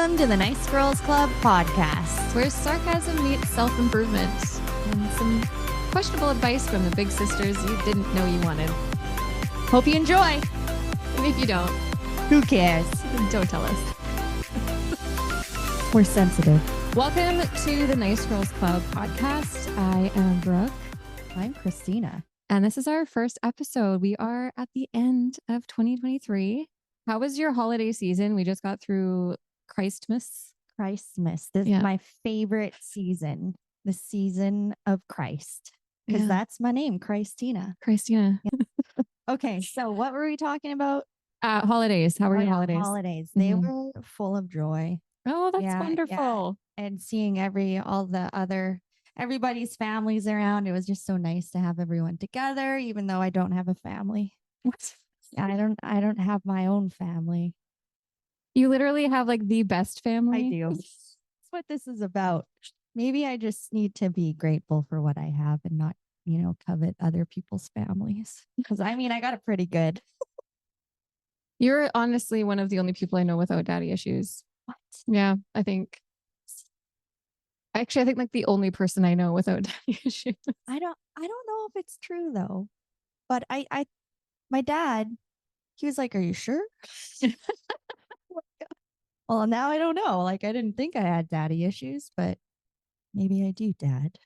Welcome to the Nice Girls Club podcast. where sarcasm meets self-improvement and some questionable advice from the big sisters you didn't know you wanted. Hope you enjoy. And if you don't, Who cares? don't tell us. We're sensitive. Welcome to the Nice Girls Club podcast. I am Brooke, I'm Christina. and this is our first episode. We are at the end of 2023. How was your holiday season? We just got through Christmas. Christmas. This Yeah. is my favorite season, the season of Christ, because Yeah. that's my name, Christina. Christina. Okay, so what were we talking about? Holidays. How were your yeah, holidays? Holidays. They Mhm. were full of joy, Oh, that's Yeah, yeah. wonderful. and seeing everybody's families around. It was just so nice to have everyone together, even though I don't have a family. What? I don't have my own family. You literally have like the best family. I do. That's what this is about. Maybe I just need to be grateful for what I have and not, covet other people's families. Because I got it pretty good. You're honestly one of the only people I know without daddy issues. What? Yeah, I think. Actually, I think like the only person I know without daddy issues. I don't know if it's true though. But my dad, he was like, "Are you sure?" Well, now I don't know. Like I didn't think I had daddy issues, but maybe I do, Dad.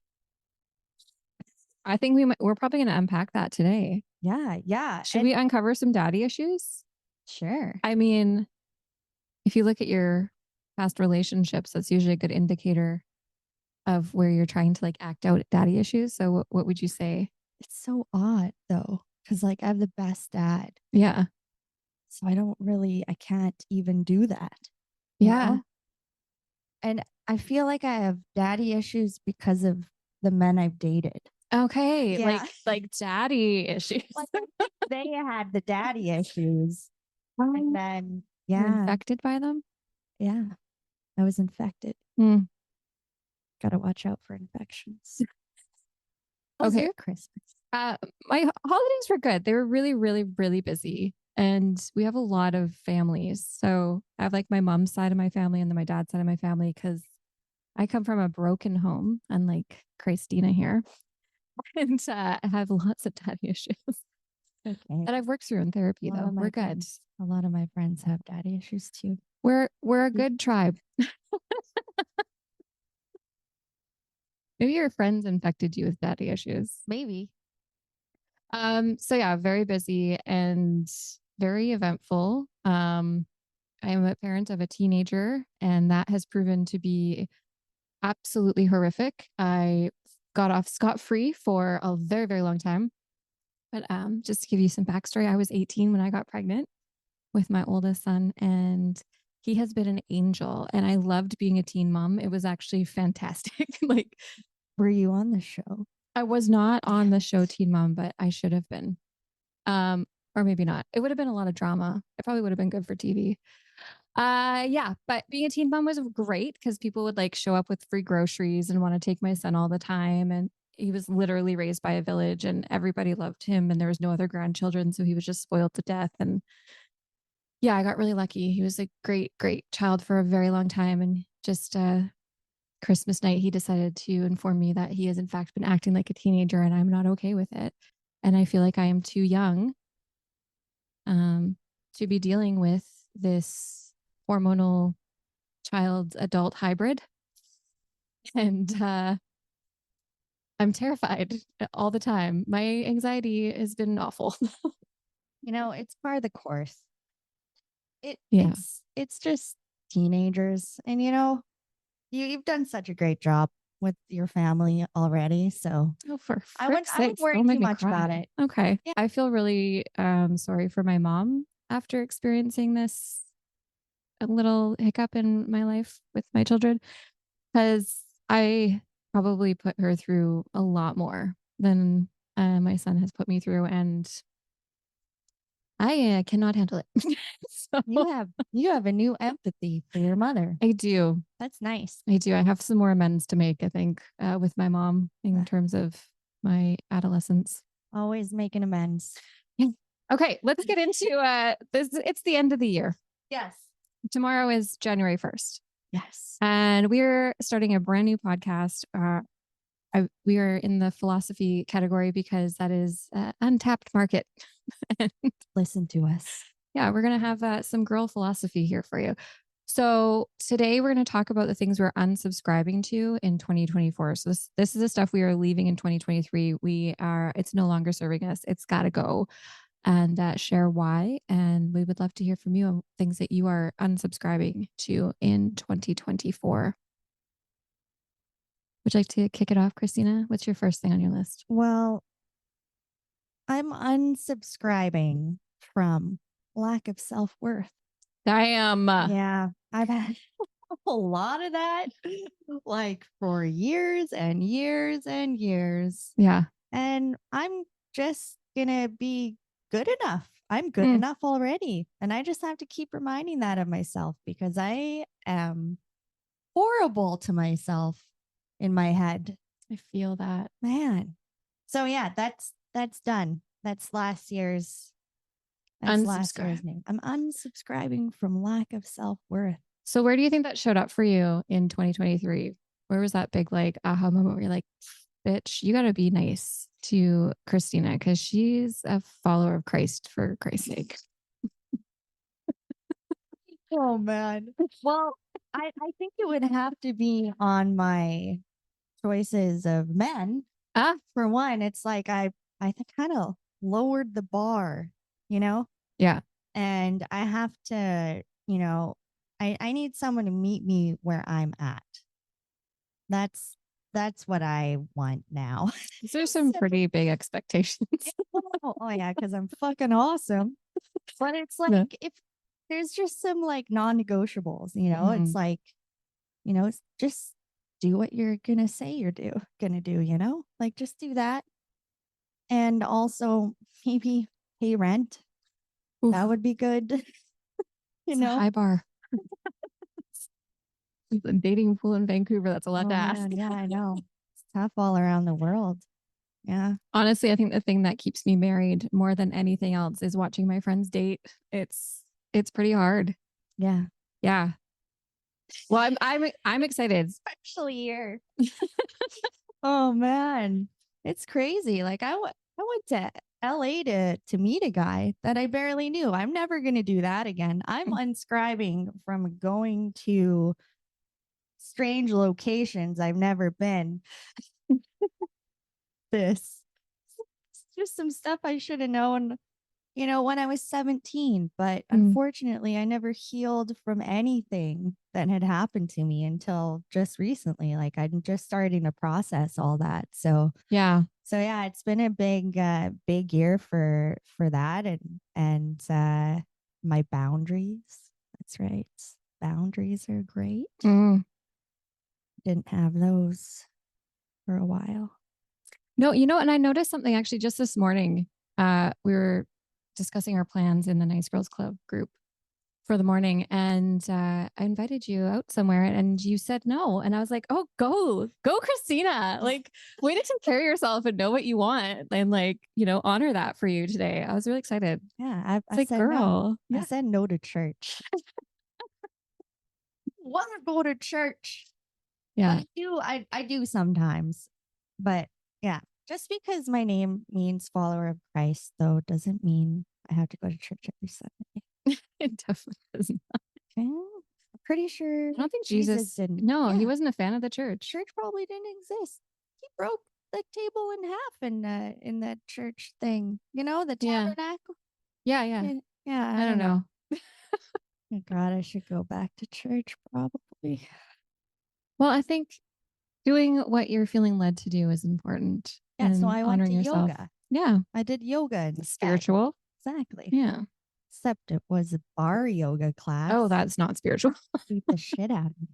I think we're probably going to unpack that today. Yeah. Should we uncover some daddy issues? Sure. I mean, if you look at your past relationships, that's usually a good indicator of where you're trying to like act out daddy issues. So what would you say? It's so odd though, because like I have the best dad. Yeah. So I can't even do that. you Yeah. know? And I feel like I have daddy issues because of the men I've dated. Okay. Yeah. Like daddy issues. Like they had the daddy issues. And then, You're yeah, infected by them? I was infected. Hmm. Got to watch out for infections. How's Okay. your Christmas? My holidays were good. They were really, really, really busy. And we have a lot of families. So I have like my mom's side of my family and then my dad's side of my family because I come from a broken home, unlike Christina here. And I have lots of daddy issues Okay. that I've worked through in therapy, A lot though. of my We're good. friends- A lot of my friends have daddy issues too. We're a good tribe. Maybe your friends infected you with daddy issues. Maybe. So yeah, very busy and very eventful. I am a parent of a teenager, and that has proven to be absolutely horrific. I got off scot-free for a very, very long time. But just to give you some backstory, I was 18 when I got pregnant with my oldest son, and he has been an angel. And I loved being a teen mom. It was actually fantastic. Like, Were you on the show? I was not on the show Teen Mom, but I should have been. Or maybe not. It would have been a lot of drama. It probably would have been good for TV. Yeah, but being a teen mom was great because people would like show up with free groceries and want to take my son all the time. And he was literally raised by a village and everybody loved him and there was no other grandchildren. So he was just spoiled to death. And yeah, I got really lucky. He was a great, great child for a very long time. And just Christmas night, he decided to inform me that he has in fact been acting like a teenager and I'm not okay with it. And I feel like I am too young to be dealing with this hormonal child adult hybrid. And I'm terrified all the time. My anxiety has been awful. It's part of the course. Yeah. It's just teenagers, and you've done such a great job with your family already. So Oh, for I wouldn't frick's sakes, worry don't make too me much cry. about it. Okay. Yeah. I feel really sorry for my mom after experiencing this a little hiccup in my life with my children because I probably put her through a lot more than my son has put me through, and I cannot handle it. So, You have a new empathy for your mother. I do. That's nice. I do. I have some more amends to make, I think, with my mom in terms of my adolescence. Always making amends. Okay, let's get into this. It's the end of the year. Yes. tomorrow is January 1st. Yes. And we're starting a brand new podcast. We are in the philosophy category because that is untapped market. And Listen to us. yeah, we're going to have some girl philosophy here for you. So today we're going to talk about the things we're unsubscribing to in 2024. So this is the stuff we are leaving in 2023. It's no longer serving us. It's got to go, and share why. And we would love to hear from you on things that you are unsubscribing to in 2024. Would you like to kick it off, Christina? What's your first thing on your list? Well, I'm unsubscribing from lack of self-worth. Damn. Yeah, I've had a lot of that like for years and years and years. Yeah. And I'm just gonna be good enough. I'm good Mm. enough already. And I just have to keep reminding that of myself because I am horrible to myself in my head. I feel that. Man. So yeah, that's done. That's last year's name. I'm unsubscribing from lack of self-worth. So where do you think that showed up for you in 2023? Where was that big like aha moment where you're like, bitch, you got to be nice to Christina because she's a follower of Christ, for Christ's sake. Oh man. Well, I think it would have to be on my choices of men. For one, it's like I kind of lowered the bar, you know? Yeah. And I have to, I need someone to meet me where I'm at. That's what I want now. These are some pretty big expectations. Oh yeah, because I'm fucking awesome. But it's like if there's just some like non-negotiables, it's like, just do what you're gonna say gonna do, like just do that. And also maybe pay rent. Oof. That would be good. It's a high bar. A dating pool in Vancouver, that's a lot to ask. Yeah, I know. It's tough all around the world. Yeah. Honestly, I think the thing that keeps me married more than anything else is watching my friends date. It's pretty hard. Yeah. Yeah. Well, I'm excited. Especially here. Oh man. It's crazy. Like I went to LA to meet a guy that I barely knew. I'm never going to do that again. I'm unscribing from going to strange locations I've never been. It's just some stuff I should have known, when I was 17. But unfortunately, I never healed from anything that had happened to me until just recently. Like I'm just starting to process all that. So yeah, it's been a big year for that, and my boundaries. That's right. Boundaries are great. Didn't have those for a while. No, and I noticed something actually just this morning. We were discussing our plans in the Nice Girls Club group for the morning, and I invited you out somewhere and you said no. And I was like, oh, go, Christina. Like, way to take care of yourself and know what you want and like, honor that for you today. I was really excited. Yeah. I said, girl, no. Yeah. I said no to church. Want to go to church. Yeah. I do sometimes, but yeah, just because my name means follower of Christ, though, doesn't mean I have to go to church every Sunday. It definitely doesn't. Okay. I'm pretty sure. I don't think Jesus didn't. No, he wasn't a fan of the church. Church probably didn't exist. He broke the table in half in that church thing. The tabernacle. Yeah. I don't know. Oh God, I should go back to church probably. Well, I think doing what you're feeling led to do is important. Yeah, so I went to yoga. Yeah. I did yoga instead. Spiritual. Exactly. Yeah. Except it was a bar yoga class. Oh, that's not spiritual. Beat the shit out of me.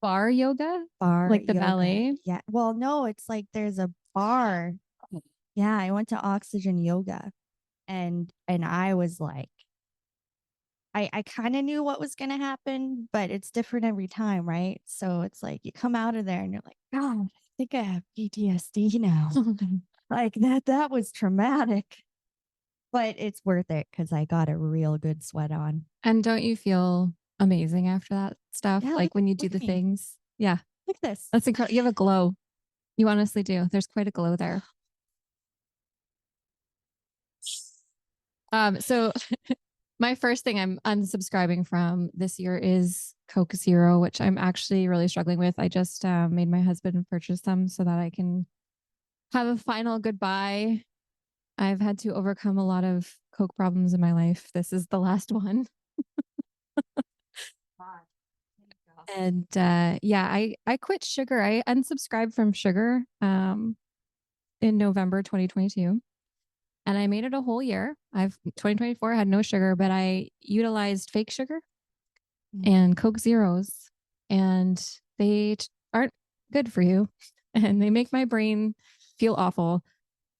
Bar yoga? Bar like the yoga. ballet? Yeah. Well, no, it's like there's a bar. Yeah, I went to Oxygen Yoga and I was like, I kind of knew what was going to happen, but it's different every time, right? So it's like you come out of there and you're like, God, I think I have PTSD now. Like that was traumatic, but it's worth it because I got a real good sweat on. And don't you feel amazing after that stuff. Yeah, Like when you do look the at me. things. Yeah. Look at this. That's incredible. You have a glow. You honestly do. There's quite a glow there. So my first thing I'm unsubscribing from this year is Coke Zero, which I'm actually really struggling with. I just made my husband purchase them so that I can have a final goodbye. I've had to overcome a lot of Coke problems in my life. This is the last one. And yeah, I quit sugar. I unsubscribed from sugar in November 2022. And I made it a whole year. 2024 had no sugar, but I utilized fake sugar and Coke Zeros, and they aren't good for you, and they make my brain feel awful.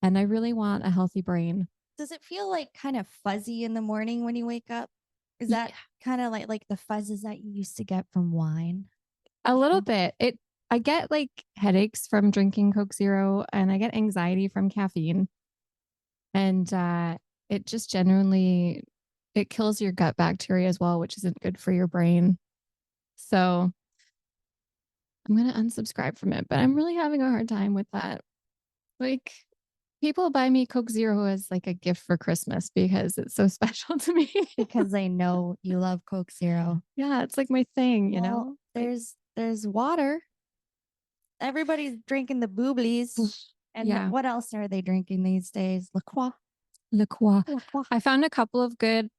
And I really want a healthy brain. Does it feel like kind of fuzzy in the morning when you wake up? Is that kind of like the fuzzes that you used to get from wine? A little bit. I get like headaches from drinking Coke Zero, and I get anxiety from caffeine. And it just genuinely it kills your gut bacteria as well, which isn't good for your brain. So I'm gonna unsubscribe from it, but I'm really having a hard time with that. Like people buy me Coke Zero as like a gift for Christmas because it's so special to me. Because they know you love Coke Zero. Yeah, it's like my thing, you know? There's water. Everybody's drinking the booblies. And yeah. what else are they drinking these days? La Croix. La Croix. I found a couple of good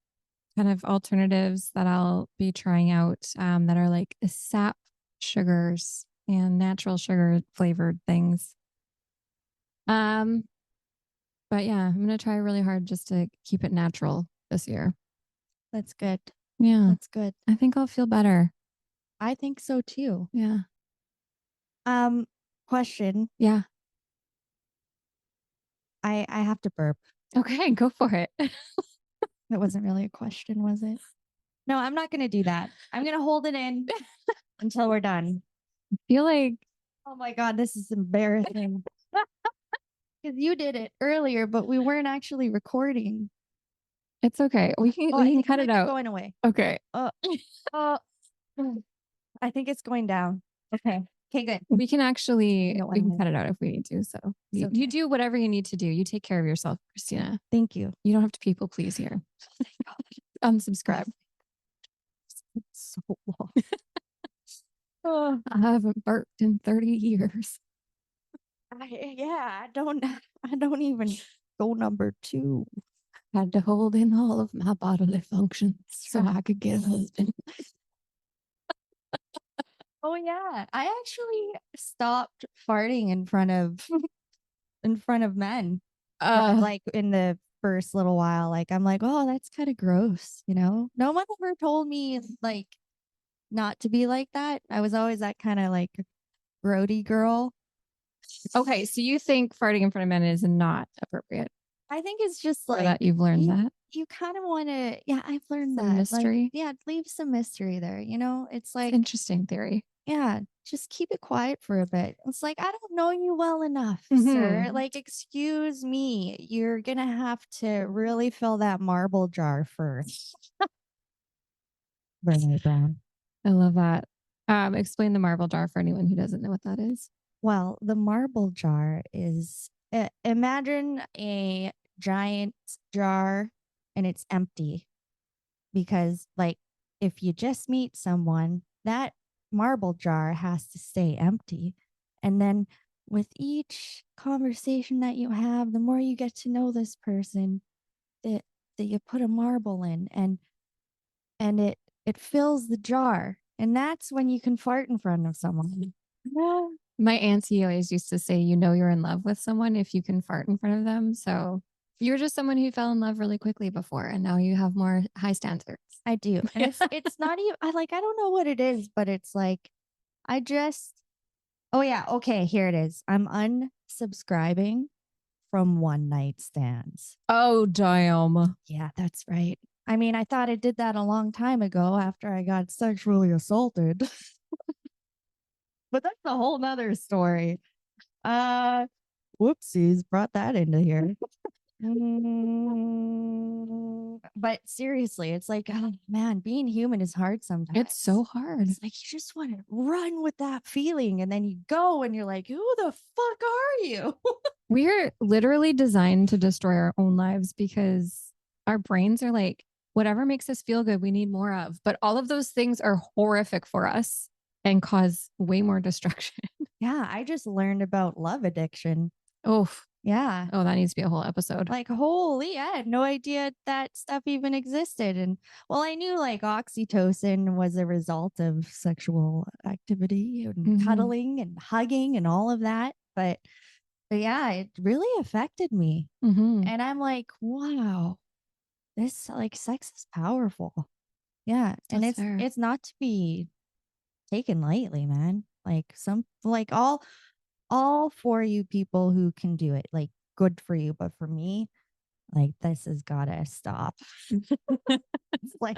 kind of alternatives that I'll be trying out that are like sap sugars and natural sugar flavored things. But yeah, I'm gonna try really hard just to keep it natural this year. That's good. Yeah. That's good. I think I'll feel better. I think so too. Yeah. Question. Yeah. I have to burp. Okay, go for it. That wasn't really a question, was it? No, I'm not gonna do that. I'm gonna hold it in until we're done. I feel like, oh my God, this is embarrassing. Because you did it earlier, but we weren't actually recording. It's okay. We can cut it out. Going away. Okay. I think it's going down. Okay. Okay, good. We can actually we can cut it out if we need to. So you do whatever you need to do. You take care of yourself, Christina. Thank you. You don't have to people please here. Unsubscribe. So long. Oh, I haven't burped in 30 years. I don't even go number 2. Had to hold in all of my bodily functions so I could get a husband. Oh yeah, I actually stopped farting in front of men. Like in the first little while, like I'm like, oh, that's kind of gross, you know. No one ever told me like not to be like that. I was always that kind of like grody girl. Okay, so you think farting in front of men is not appropriate? I think it's just like that you've learned that. You kind of want to, yeah, I've learned some that mystery. Like, yeah, leave some mystery there. You know, it's like interesting theory. Yeah, just keep it quiet for a bit. It's like, I don't know you well enough, sir. Like, excuse me, you're gonna have to really fill that marble jar first. Bring it down. I love that. Explain the marble jar for anyone who doesn't know what that is. Well, the marble jar is imagine a giant jar and it's empty because, like, if you just meet someone, that marble jar has to stay empty. And then with each conversation that you have, the more you get to know this person, that you put a marble in and it fills the jar. And that's when you can fart in front of someone. My auntie always used to say, you know, you're in love with someone if you can fart in front of them. So you're just someone who fell in love really quickly before, and now you have more high standards. I do. And it's not even, I don't know what it is, but it's like, oh yeah, okay, here it is. I'm unsubscribing from one night stands. Oh, damn. Yeah, that's right. I mean, I thought I did that a long time ago after I got sexually assaulted. But that's a whole nother story. Whoopsies, brought that into here. But seriously, it's like, oh man, being human is hard sometimes. It's so hard. It's like you just want to run with that feeling, and then you go and you're like, who the fuck are you? We're literally designed to destroy our own lives because our brains are like, whatever makes us feel good, we need more of. But all of those things are horrific for us and cause way more destruction. Yeah, I just learned about love addiction. Oh, Yeah. oh, that needs to be a whole episode. Like, holy, I had no idea that stuff even existed. And well, I knew like oxytocin was a result of sexual activity and cuddling and hugging and all of that. But yeah, it really affected me. And I'm like, wow, this like sex is powerful. Yeah. And That's fair. it's not to be taken lightly, man. Like all for you people who can do it. Like good for you. But for me, like this has gotta stop. It's like,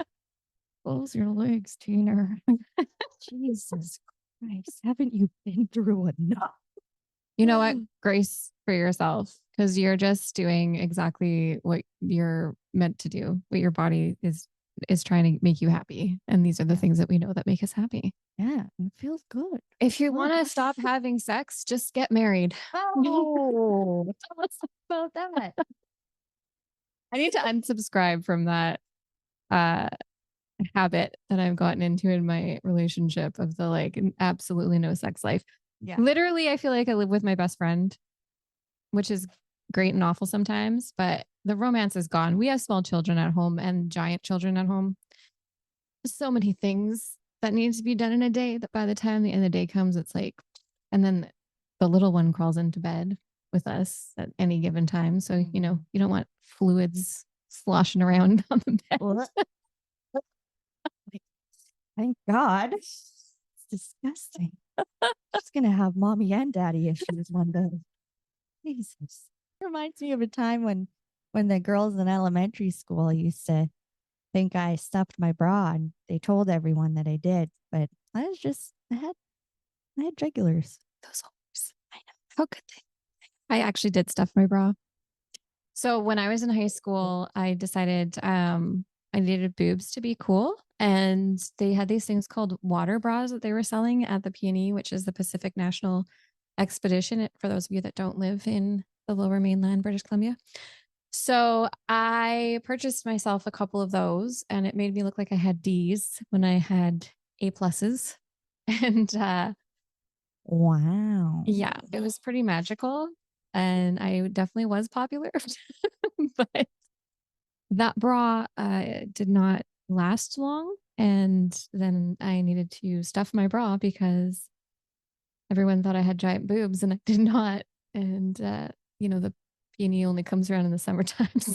close your legs, Tina. Jesus Christ. Haven't you been through enough? You know what? Grace for yourself, because you're just doing exactly what you're meant to do, what your body is trying to make you happy. And these are the things that we know that make us happy. Yeah, it feels good. If you want to stop having sex, just get married. Oh, tell us about that. I need to unsubscribe from that habit that I've gotten into in my relationship of the like absolutely no sex life. Yeah. Literally, I feel like I live with my best friend, which is great and awful sometimes, but the romance is gone. We have small children at home and giant children at home. So many things that needs to be done in a day that by the time the end of the day comes, it's like, and then the little one crawls into bed with us at any given time. So, you know, you don't want fluids sloshing around on the bed. Thank God. It's disgusting. She's gonna have mommy and daddy issues one day. Jesus. It reminds me of a time when the girls in elementary school used to think I stuffed my bra, and they told everyone that I did, but I had jugulars. Those holes. I know. How could they? I actually did stuff my bra. So when I was in high school, I decided I needed boobs to be cool. And they had these things called water bras that they were selling at the PNE, which is the Pacific National Expedition, for those of you that don't live in the lower mainland, British Columbia. So I purchased myself a couple of those, and it made me look like I had D's when I had A pluses. And wow. Yeah, it was pretty magical. And I definitely was popular. But that bra did not last long. And then I needed to stuff my bra because everyone thought I had giant boobs and I did not. And, you know, the peony only comes around in the summertime. So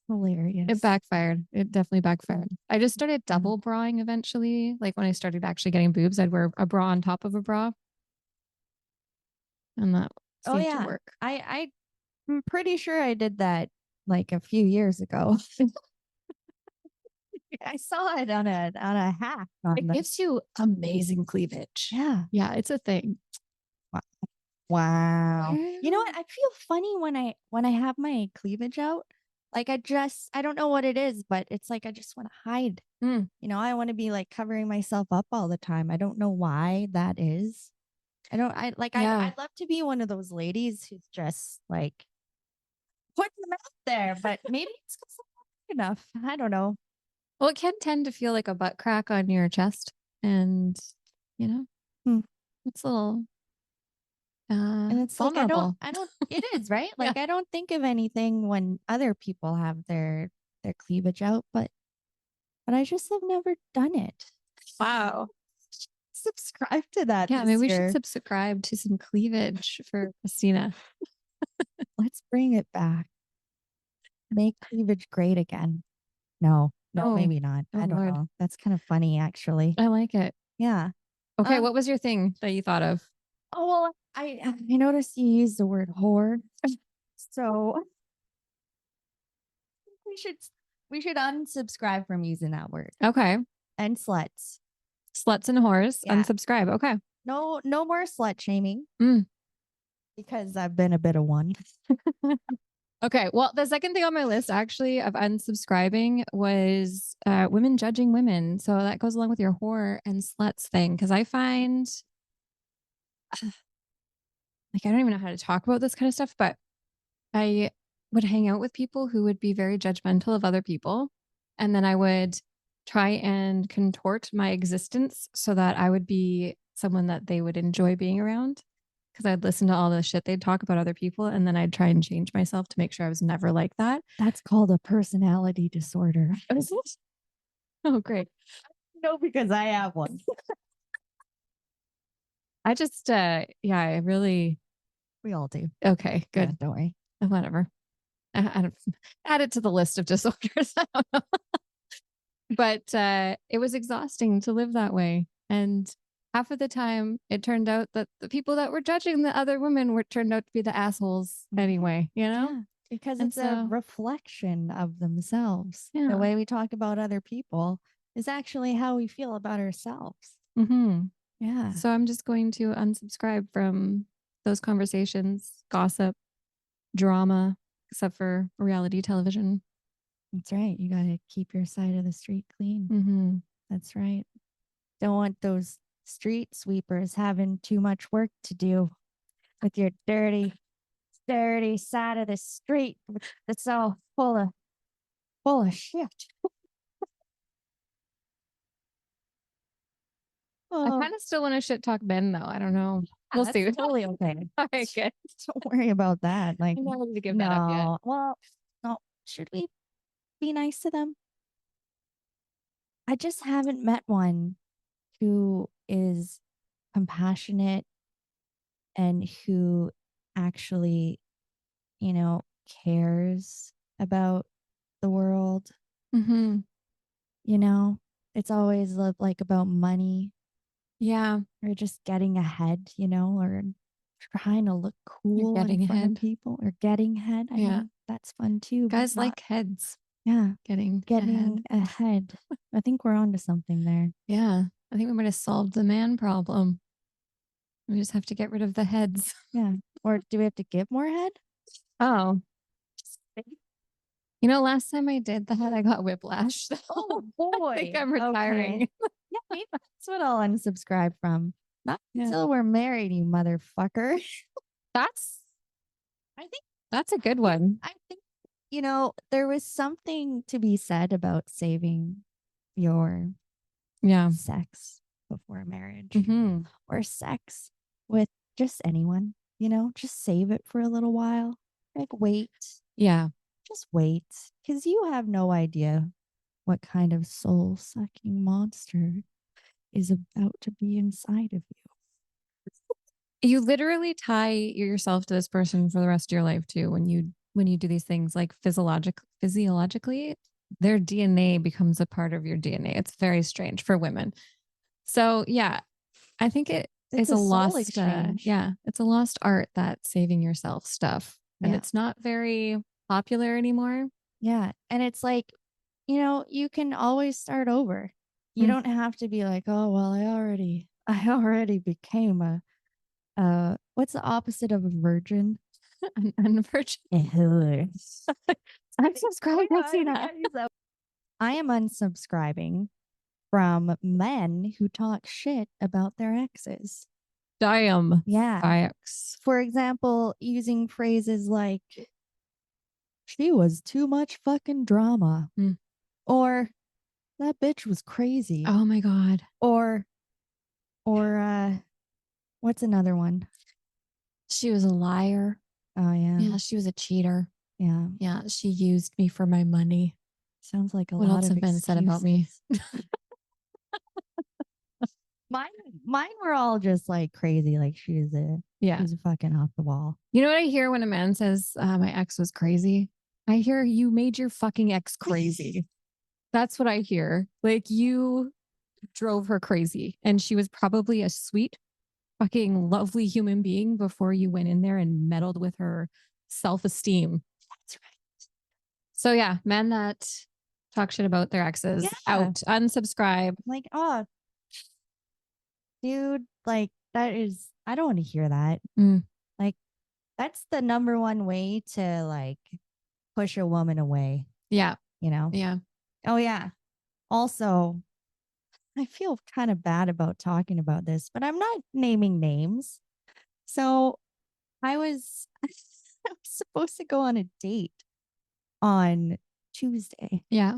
hilarious. It backfired. It definitely backfired. I just started double brawing eventually. Like when I started actually getting boobs, I'd wear a bra on top of a bra. And that seemed to work. I'm pretty sure I did that like a few years ago. I saw it on a hack. It gives you amazing cleavage. Yeah. Yeah, it's a thing. Wow. You know what? I feel funny when I have my cleavage out. Like I don't know what it is, but it's like I just want to hide. You know, I want to be like covering myself up all the time. I don't know why that is. I'd love to be one of those ladies who's just like putting them out there, but maybe it's not enough. I don't know. Well, it can tend to feel like a butt crack on your chest, and you know, it's a little and it's vulnerable. Like I don't it is, right? Like I don't think of anything when other people have their cleavage out, but I just have never done it. Wow. Subscribe to that. Yeah, maybe we should subscribe to some cleavage for Christina. Let's bring it back. Make cleavage great again. No, maybe not. I don't know. That's kind of funny, actually. I like it. Yeah. Okay, what was your thing that you thought of? Oh, well, I noticed you used the word whore. So we should unsubscribe from using that word. Okay. And sluts. Sluts and whores. Yeah. Unsubscribe. Okay. No more slut shaming. because I've been a bit of one. Okay. Well, the second thing on my list actually of unsubscribing was women judging women. So that goes along with your whore and sluts thing. Cause I find like I don't even know how to talk about this kind of stuff, but I would hang out with people who would be very judgmental of other people. And then I would try and contort my existence so that I would be someone that they would enjoy being around. Cause I'd listen to all the shit they'd talk about other people. And then I'd try and change myself to make sure I was never like that. That's called a personality disorder. Oh, great. No, because I have one. I just, yeah, I really, We all do. okay, good. Yeah, don't worry. Whatever. I don't, add it to the list of disorders. I don't know. But it was exhausting to live that way. And half of the time, it turned out that the people that were judging the other women turned out to be the assholes anyway, you know? Yeah, because And it's a so, reflection of themselves. yeah. The way we talk about other people is actually how we feel about ourselves. Mm-hmm. Yeah. So I'm just going to unsubscribe from those conversations, gossip, drama, except for reality television. That's right. You got to keep your side of the street clean. Mm-hmm. That's right. Don't want those street sweepers having too much work to do with your dirty, dirty side of the street that's all full of shit. I kind of still want to shit talk Ben though. I don't know. We'll see. Totally okay. All right, good. Don't worry about that. Like, I'm not ready to give that up yet. Well, no. Should we be nice to them? I just haven't met one who is compassionate and who actually, cares about the world. Mm-hmm. It's always like about money. Yeah. Or just getting ahead, or trying to look cool in front of people or getting ahead. I mean, that's fun too. Guys like heads. Yeah. Getting ahead. I think we're on to something there. Yeah. I think we might have solved the man problem. We just have to get rid of the heads. Yeah. Or do we have to give more head? Oh. Last time I did that, I got whiplash. So oh boy. I think I'm retiring. Okay. Yeah, maybe that's what I'll unsubscribe from. Not until we're married, you motherfucker. I think that's a good one. I think, there was something to be said about saving your sex before marriage or sex with just anyone, just save it for a little while. Like wait. Yeah. Just wait. Because you have no idea what kind of soul sucking monster is about to be inside of you. You literally tie yourself to this person for the rest of your life too. When you do these things, like physiologically, their DNA becomes a part of your DNA. It's very strange for women. So yeah, I think it's a lost exchange. It's a lost art, that saving yourself stuff. And it's not very popular anymore. Yeah. And it's like, you can always start over. You don't have to be like, oh well, I already became a what's the opposite of a virgin? An unvirgin. Unsubscribe, I am unsubscribing from men who talk shit about their exes. Damn. Yeah. For example, using phrases like, she was too much fucking drama. Or that bitch was crazy. Oh my God. Or what's another one? She was a liar. Oh yeah. Yeah, she was a cheater. Yeah. Yeah, she used me for my money. Sounds like what else have been said about me? Mine were all just like crazy. Like she's fucking off the wall. You know what I hear when a man says, my ex was crazy? I hear, you made your fucking ex crazy. That's what I hear. Like, you drove her crazy, and she was probably a sweet, fucking lovely human being before you went in there and meddled with her self-esteem. That's right. So yeah, men that talk shit about their exes, out, unsubscribe. Like, oh, dude, like that is, I don't want to hear that. Like, That's the number one way to like push a woman away, Yeah. you know? Yeah. Oh, yeah. Also, I feel kind of bad about talking about this, but I'm not naming names. So I was, I was supposed to go on a date on Tuesday, Yeah.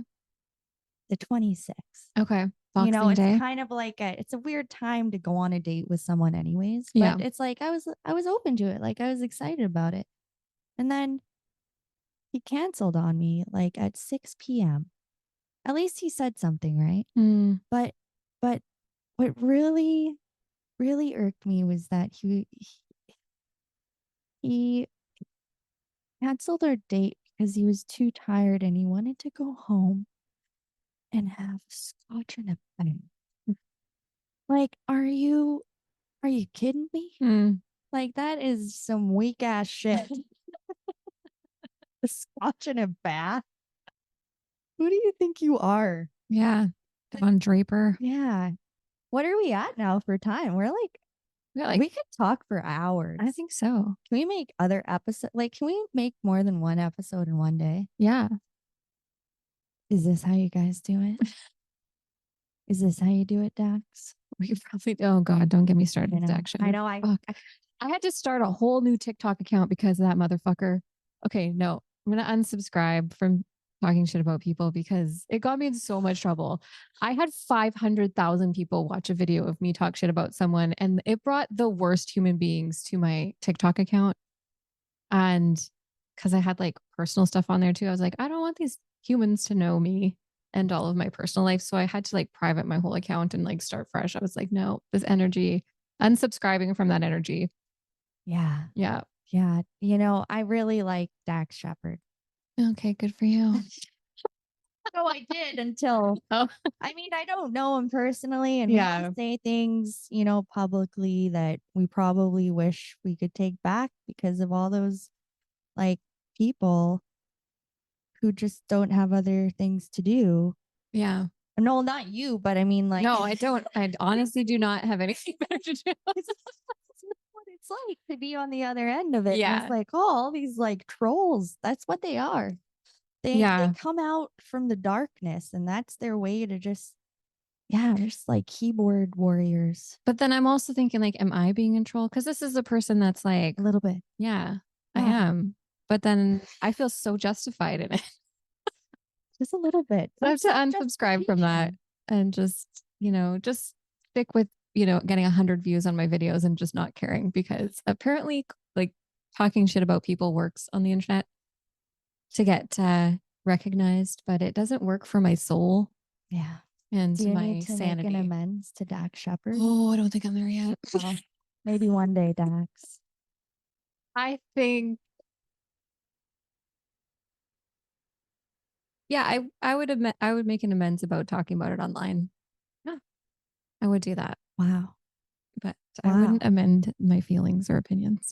the 26th. Okay. You know, Boxing it's Day. kind of like it's a weird time to go on a date with someone anyways, Yeah. but it's like I was open to it. Like I was excited about it. And then he canceled on me like at 6 p.m. At least he said something, right? Mm. But what really irked me was that he canceled our date because he was too tired and he wanted to go home and have scotch in a bed. Like, are you kidding me? Mm. Like that is some weak ass shit. The scotch in a bath. Who do you think you are? Yeah. Don Draper. Yeah. What are we at now for time? We're like, Yeah, we could talk for hours. I think so. Can we make other episodes? Like, can we make more than one episode in one day? Yeah. Is this how you guys do it? Is this how you do it, Dax? We could probably, oh God, don't get me started with action. I know. I had to start a whole new TikTok account because of that motherfucker. Okay, no, I'm going to unsubscribe from talking shit about people because it got me in so much trouble. I had 500,000 people watch a video of me talk shit about someone, and it brought the worst human beings to my TikTok account. And because I had like personal stuff on there too, I was like, I don't want these humans to know me and all of my personal life. So I had to like private my whole account and like start fresh. I was like, no, this energy, unsubscribing from that energy. Yeah. Yeah. Yeah. You know, I really like Dax Shepard. Okay, good for you. Oh, I did until Oh, I mean, I don't know him personally, and yeah. we all say things, you know, publicly that we probably wish we could take back because of all those like people who just don't have other things to do. Yeah. No, not you, but I mean, like, No, I don't. I honestly do not have anything better to do. it's what it's like to be on the other end of it. And Yeah. it's like, oh, all these like trolls. That's what they are. They come out from the darkness, and that's their way to just just like keyboard warriors. But then I'm also thinking, like, am I being in control? Because this is a person that's like A little bit. Yeah, I am. But then I feel so justified in it. Just a little bit. I have to unsubscribe from that and just, just stick with, getting 100 views on my videos and just not caring because apparently like talking shit about people works on the internet to get recognized, but it doesn't work for my soul. Yeah. And Do you my need to sanity. make an amends to Dax Shepard? Oh, I don't think I'm there yet. Well, maybe one day, Dax. I think yeah, I would admit I would make an amends about talking about it online. Yeah. I would do that. Wow. But I wouldn't amend my feelings or opinions.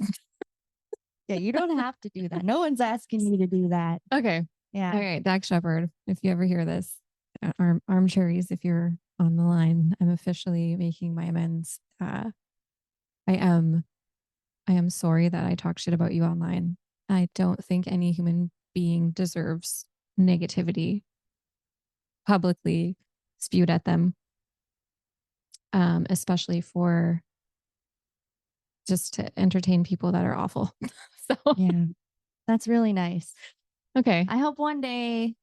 Yeah, you don't have to do that. No one's asking you to do that. Okay. Yeah. All right, Dax Shepard, if you ever hear this, armcherries, if you're on the line, I'm officially making my amends. I am sorry that I talk shit about you online. I don't think any human being deserves negativity publicly spewed at them, especially for just to entertain people that are awful. So yeah, that's really nice. Okay, I hope one day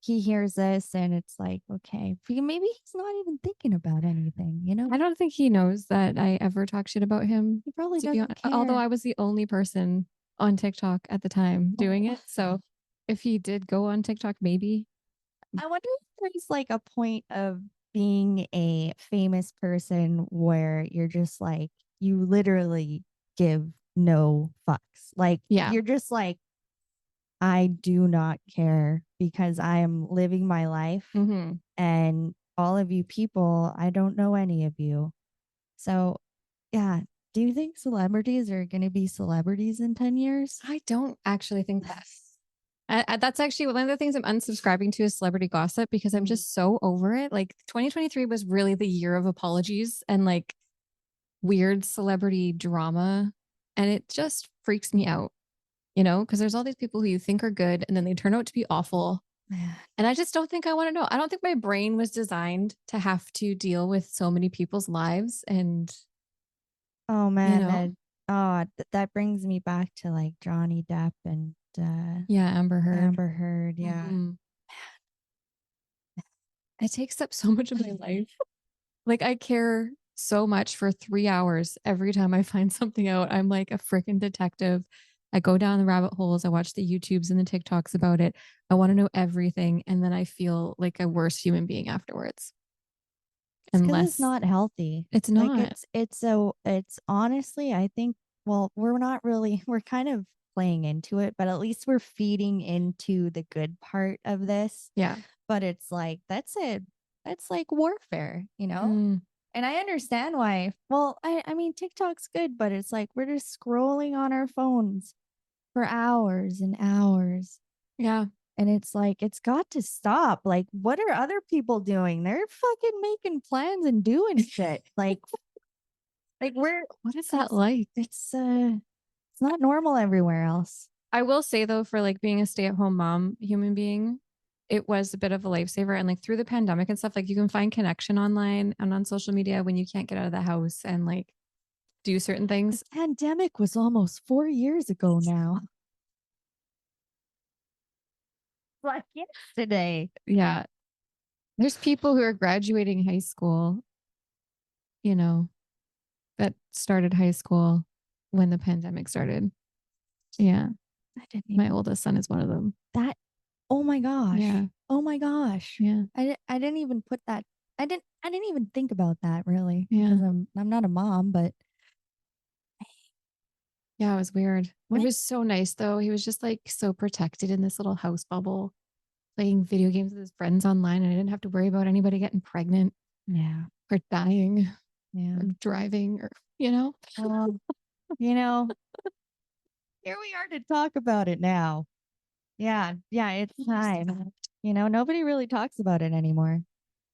he hears this and it's like, okay, maybe he's not even thinking about anything, you know? I don't think he knows that I ever talk shit about him. He probably doesn't care. Although I was the only person on TikTok at the time doing it. So if he did go on TikTok, maybe. I wonder if there's like a point of being a famous person where you're just like, you literally give no fucks. Like, you're just like, I do not care because I am living my life. Mm-hmm. And all of you people, I don't know any of you. So, yeah. Do you think celebrities are going to be celebrities in 10 years? I don't actually think that. That's actually one of the things I'm unsubscribing to is celebrity gossip because I'm just so over it. Like 2023 was really the year of apologies and like weird celebrity drama. And it just freaks me out, because there's all these people who you think are good and then they turn out to be awful. Man. And I just don't think I want to know. I don't think my brain was designed to have to deal with so many people's lives. And, Oh man, that brings me back to like Johnny Depp and yeah, Amber Heard. Amber Heard. Yeah. Mm-hmm. It takes up so much of my life. Like I care so much for 3 hours every time I find something out. I'm like a freaking detective. I go down the rabbit holes. I watch the YouTubes and the TikToks about it. I want to know everything. And then I feel like a worse human being afterwards. It's because it's not healthy. It's like not. it's honestly, I think, well, we're kind of playing into it, but at least we're feeding into the good part of this. Yeah. But it's like that's like warfare, Mm. And I understand why. Well, I mean TikTok's good, but it's like we're just scrolling on our phones for hours and hours. Yeah. And it's like, it's got to stop. Like, what are other people doing? They're fucking making plans and doing shit. Like what is that like? It's not normal everywhere else. I will say though, for like being a stay-at-home mom human being, it was a bit of a lifesaver. And like through the pandemic and stuff, like you can find connection online and on social media when you can't get out of the house and like do certain things. The pandemic was almost 4 years ago now. Like yesterday. Yeah. There's people who are graduating high school, that started high school when the pandemic started. Yeah. My oldest son is one of them. Oh my gosh. Yeah. Oh my gosh. Yeah. I didn't even put that. I didn't even think about that really. Yeah. Because I'm not a mom, but yeah, it was weird. What? It was so nice though. He was just like so protected in this little house bubble, playing video games with his friends online, and I didn't have to worry about anybody getting pregnant. Yeah. Or dying. Yeah. Or driving or, here we are to talk about it now. Yeah. Yeah. It's time. Nobody really talks about it anymore.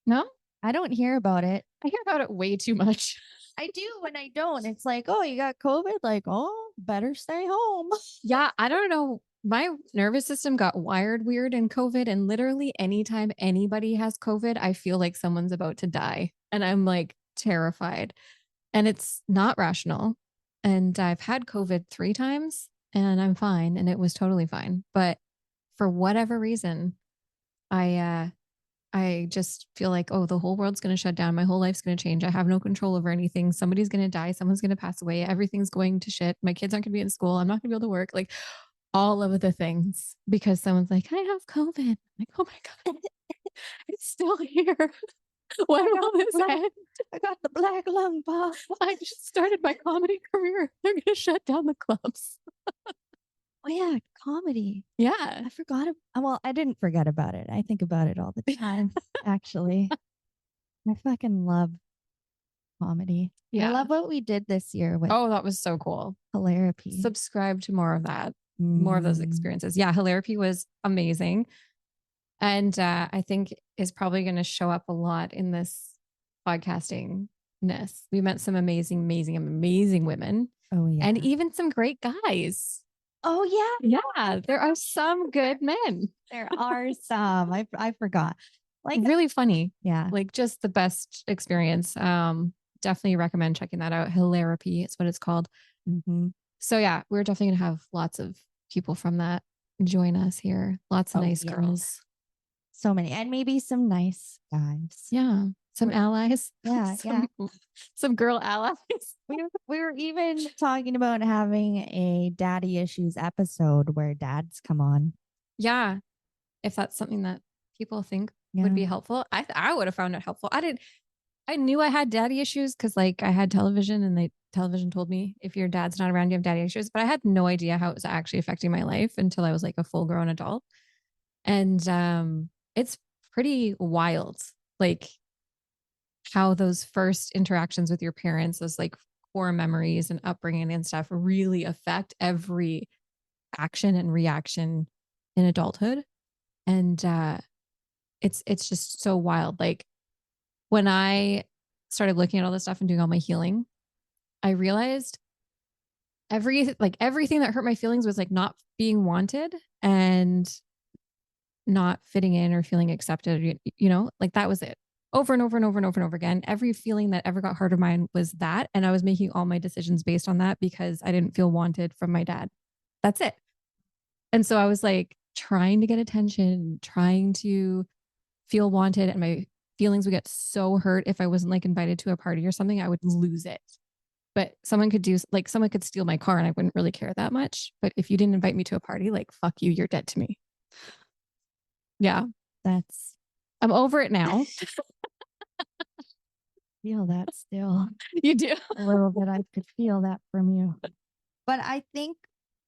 No? I don't hear about it. I hear about it way too much. I do when I don't. It's like, oh, you got COVID? Like, oh, better stay home. Yeah. I don't know. My nervous system got wired weird in COVID. And literally anytime anybody has COVID, I feel like someone's about to die. And I'm like terrified. And it's not rational. And I've had COVID 3 times and I'm fine. And it was totally fine. But for whatever reason, I just feel like, oh, the whole world's going to shut down. My whole life's going to change. I have no control over anything. Somebody's going to die. Someone's going to pass away. Everything's going to shit. My kids aren't going to be in school. I'm not going to be able to work. Like all of the things because someone's like, I have COVID. I'm like, oh my God, it's still here. When will this end? I got the black lung, Bob. I just started my comedy career. They're going to shut down the clubs. Oh yeah, comedy. Yeah. I forgot. Well, I didn't forget about it. I think about it all the time, actually. I fucking love comedy. Yeah. I love what we did this year with that was so cool. Hilarapy. Subscribe to more of that. More of those experiences. Yeah, Hilarapy was amazing. And I think is probably going to show up a lot in this podcasting-ness. We met some amazing, amazing, amazing women. Oh, yeah. And even some great guys. Oh, yeah. Yeah, there are some good men. There are some. I forgot. Like really funny. Yeah. Like just the best experience. Definitely recommend checking that out. Hilarapy is what it's called. Mm-hmm. So yeah, we're definitely going to have lots of people from that join us here. Lots of nice girls. So many. And maybe some nice guys. Yeah. Some allies. Yeah. Some girl allies. We were even talking about having a daddy issues episode where dads come on. Yeah. If that's something that people think would be helpful. I would have found it helpful. I knew I had daddy issues because like I had television and television told me if your dad's not around, you have daddy issues, but I had no idea how it was actually affecting my life until I was like a full grown adult. And it's pretty wild. Like how those first interactions with your parents, those like core memories and upbringing and stuff really affect every action and reaction in adulthood. And it's just so wild. Like when I started looking at all this stuff and doing all my healing, I realized everything that hurt my feelings was like not being wanted and not fitting in or feeling accepted, like that was it. Over and over and over and over and over again. Every feeling that ever got hard of mine was that. And I was making all my decisions based on that because I didn't feel wanted from my dad. That's it. And so I was like trying to get attention, trying to feel wanted. And my feelings would get so hurt if I wasn't like invited to a party or something, I would lose it. But someone could steal my car and I wouldn't really care that much. But if you didn't invite me to a party, like, fuck you, you're dead to me. Yeah. I'm over it now. Feel that still. You do. A little bit. I could feel that from you. But I think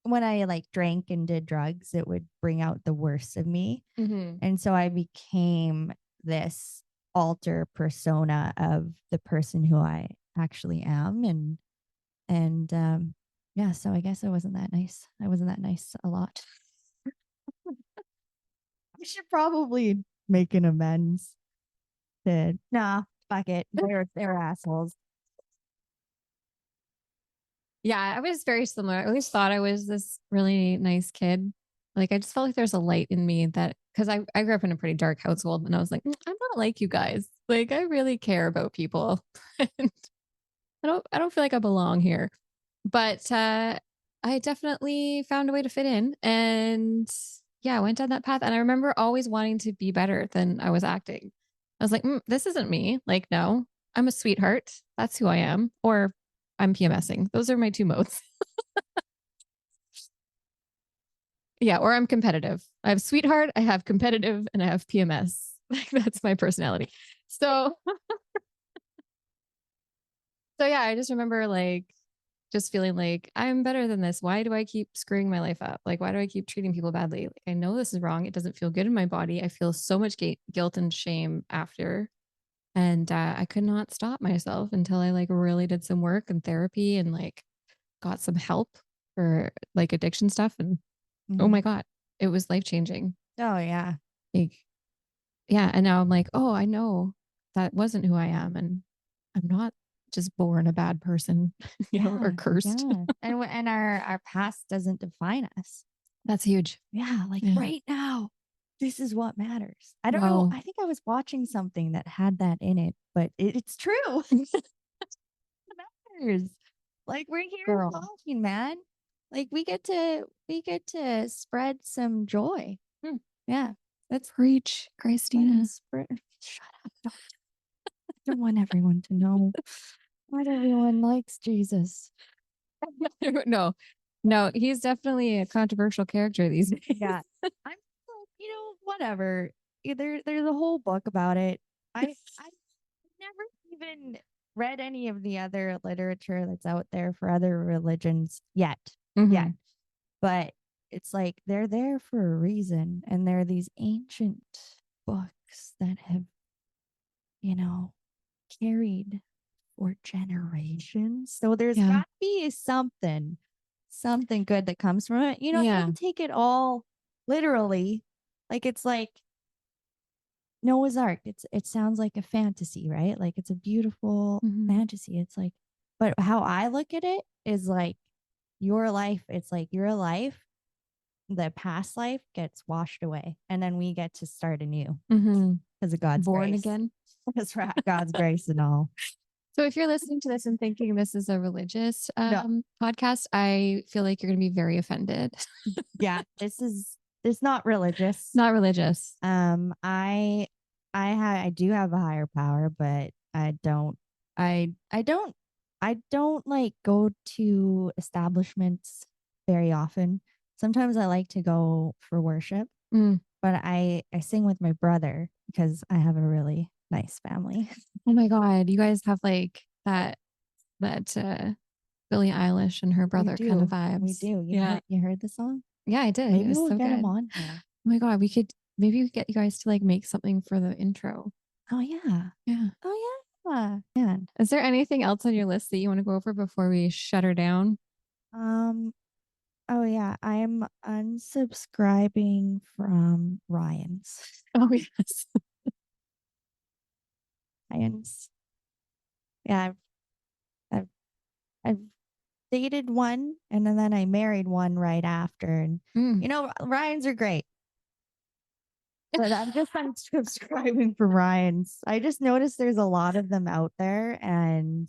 when I like drank and did drugs, it would bring out the worst of me. And so I became this alter persona of the person who I actually am. And yeah, so I guess I wasn't that nice. I wasn't that nice a lot. I should probably make an amends. Nah, fuck it. They're assholes. Yeah, I was very similar. I always thought I was this really nice kid. Like I just felt like there's a light in me that because I grew up in a pretty dark household and I was like, I'm not like you guys. Like I really care about people. And I don't feel like I belong here. But I definitely found a way to fit in. And yeah, I went down that path. And I remember always wanting to be better than I was acting. I was like, this isn't me. Like, no, I'm a sweetheart. That's who I am. Or I'm PMSing. Those are my two modes. Yeah, or I'm competitive. I have sweetheart, I have competitive, and I have PMS. Like that's my personality. So yeah, I just remember like just feeling like I'm better than this. Why do I keep screwing my life up? Like why do I keep treating people badly? Like I know this is wrong. It doesn't feel good in my body. I feel so much guilt and shame after. And I could not stop myself until I like really did some work and therapy and like got some help for like addiction stuff. And oh my God, it was life changing. Oh yeah. Like, yeah. And now I'm like, oh, I know that wasn't who I am. And I'm not just born a bad person, or cursed. Yeah. And our past doesn't define us. That's huge. Yeah. Like right now, this is what matters. I don't know. I think I was watching something that had that in it, but it's true. It matters. Like we're here talking, man. Like we get to spread some joy. Yeah. Let's preach, Christina. Shut up. I don't want everyone to know. Not everyone likes Jesus. No, he's definitely a controversial character these days. Yeah. I'm like, whatever. There's a whole book about it. I've never even read any of the other literature that's out there for other religions yet. Yet. But it's like they're there for a reason. And they're these ancient books that have, carried for generations. So there's got to be something good that comes from it. You don't take it all literally. Like it's like Noah's Ark. It sounds like a fantasy, right? Like it's a beautiful fantasy. It's like, but how I look at it is like your life. It's like your life, the past life gets washed away, and then we get to start anew because of God's born grace. Again. That's right, God's grace and all. So if you're listening to this and thinking this is a religious podcast, I feel like you're going to be very offended. Yeah, it's not religious. Not religious. I do have a higher power, but I don't like go to establishments very often. Sometimes I like to go for worship, but I sing with my brother because I have a really nice family. Oh my God. You guys have like that Billie Eilish and her brother kind of vibes. We do. You heard the song? Yeah, I did. Maybe we'll so get good. him on here. Oh my God. Maybe we could get you guys to like make something for the intro. Oh yeah. Yeah. Oh yeah. Yeah. Is there anything else on your list that you want to go over before we shut her down? Oh yeah, I'm unsubscribing from Ryan's. Oh yes. Ryan's. Yeah, I've dated one and then I married one right after. And Ryans are great. But I'm just unsubscribing from Ryans. I just noticed there's a lot of them out there, and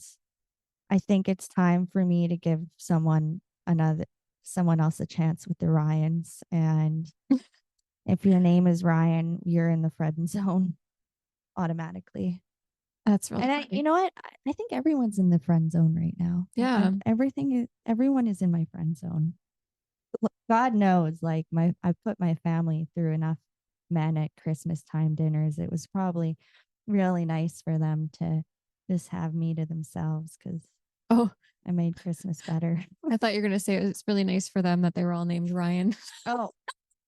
I think it's time for me to give someone else a chance with the Ryans. And if your name is Ryan, you're in the friend zone automatically. That's really and you know what? I think everyone's in the friend zone right now. Yeah. Everyone is in my friend zone. God knows, like I put my family through enough manic Christmas time dinners. It was probably really nice for them to just have me to themselves because I made Christmas better. I thought you were gonna say it was really nice for them that they were all named Ryan. Oh,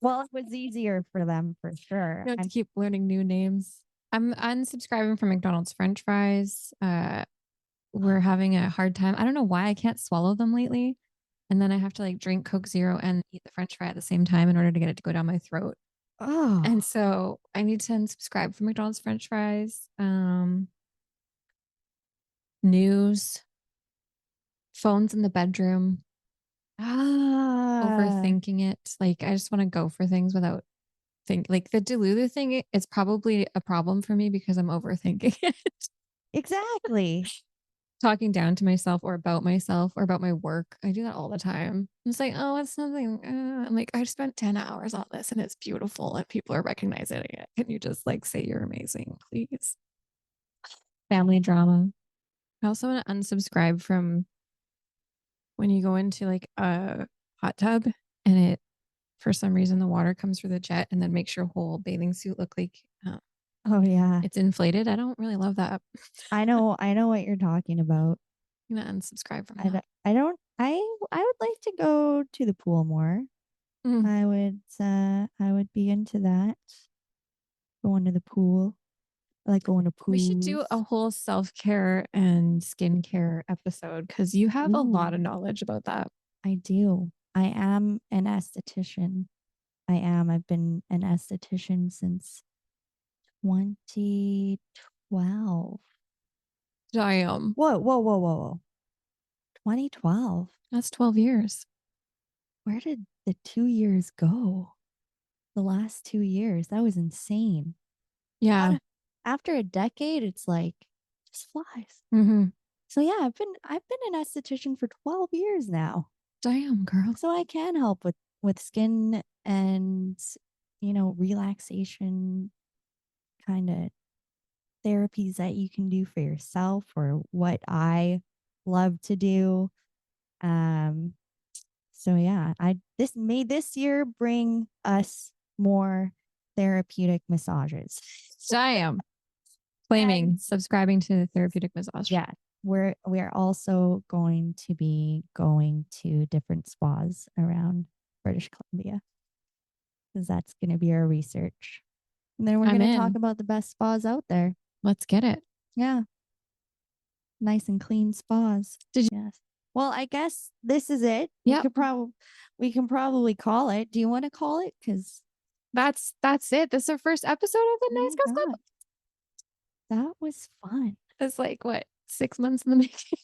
well, it was easier for them for sure. You have to keep learning new names. I'm unsubscribing from McDonald's French fries. We're having a hard time. I don't know why I can't swallow them lately. And then I have to like drink Coke Zero and eat the French fry at the same time in order to get it to go down my throat. Oh. And so I need to unsubscribe from McDonald's French fries. News. Phones in the bedroom. Overthinking it. Like I just want to go for things without like the Delulu thing. It's probably a problem for me because I'm overthinking it. Exactly. Talking down to myself or about my work. I do that all the time. I'm just like, oh, it's nothing. I'm like, I spent 10 hours on this and it's beautiful and people are recognizing it. Can you just like say you're amazing, please? Family drama. I also want to unsubscribe from when you go into like a hot tub and it, for some reason, the water comes through the jet and then makes your whole bathing suit look like oh yeah, it's inflated. I don't really love that. I know what you're talking about. I'm gonna unsubscribe from that. I would like to go to the pool more. I would be into that. Going to the pool. I like going to pools. We should do a whole self-care and skincare episode because you have a lot of knowledge about that. I do. I am an esthetician. I've been an esthetician since 2012. Damn. Whoa. 2012. That's 12 years. Where did the 2 years go? The last 2 years. That was insane. Yeah. After a decade, it's like just flies. Mm-hmm. So yeah, I've been an esthetician for 12 years now. Damn, girl. So I can help with skin and relaxation kind of therapies that you can do for yourself, or what I love to do. So yeah, this year bring us more therapeutic massages. Damn. Claiming subscribing to therapeutic massage. Yeah. We're also going to be going to different spas around British Columbia, because that's going to be our research. And then we're going to talk about the best spas out there. Let's get it. Yeah. Nice and clean spas. Yes. Well, I guess this is it. Yeah. We can probably call it. Do you want to call it? Because that's it. This is our first episode of the Nice Girls Club. That was fun. It's like what, 6 months in the making?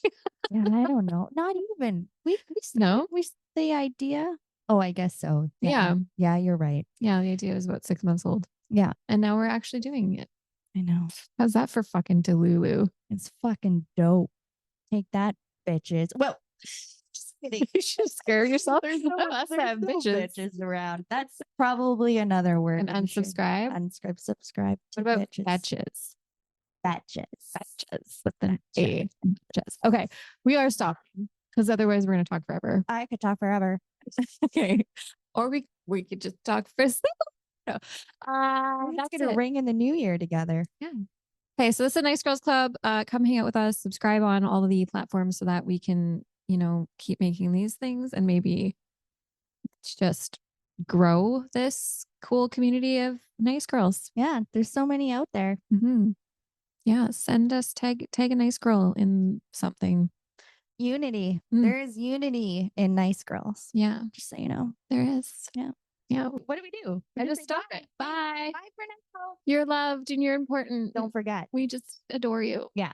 Yeah, I don't know. Not even. We the idea. Oh, I guess so. Yeah. Yeah, you're right. Yeah, the idea is about 6 months old. Yeah. And now we're actually doing it. I know. How's that for fucking Delulu? It's fucking dope. Take that, bitches. Well, just kidding. You should scare yourself. There's no bitches around. That's probably another word. And unsubscribe. Subscribe. What about bitches? Batches. With an A. Okay. We are stopping because otherwise we're going to talk forever. I could talk forever. Okay. Or we could just talk for no. That's going to ring in the new year together. Yeah. Okay. So this is a Nice Girls Club. Come hang out with us. Subscribe on all of the platforms so that we can, keep making these things and maybe just grow this cool community of nice girls. Yeah. There's so many out there. Mm-hmm. Yeah, send us tag a nice girl in something. Unity. There is unity in Nice Girls. Yeah, just so you know, there is. Yeah. What do we do? I just stop it. Bye. Bye for now. You're loved and you're important. Don't forget. We just adore you. Yeah.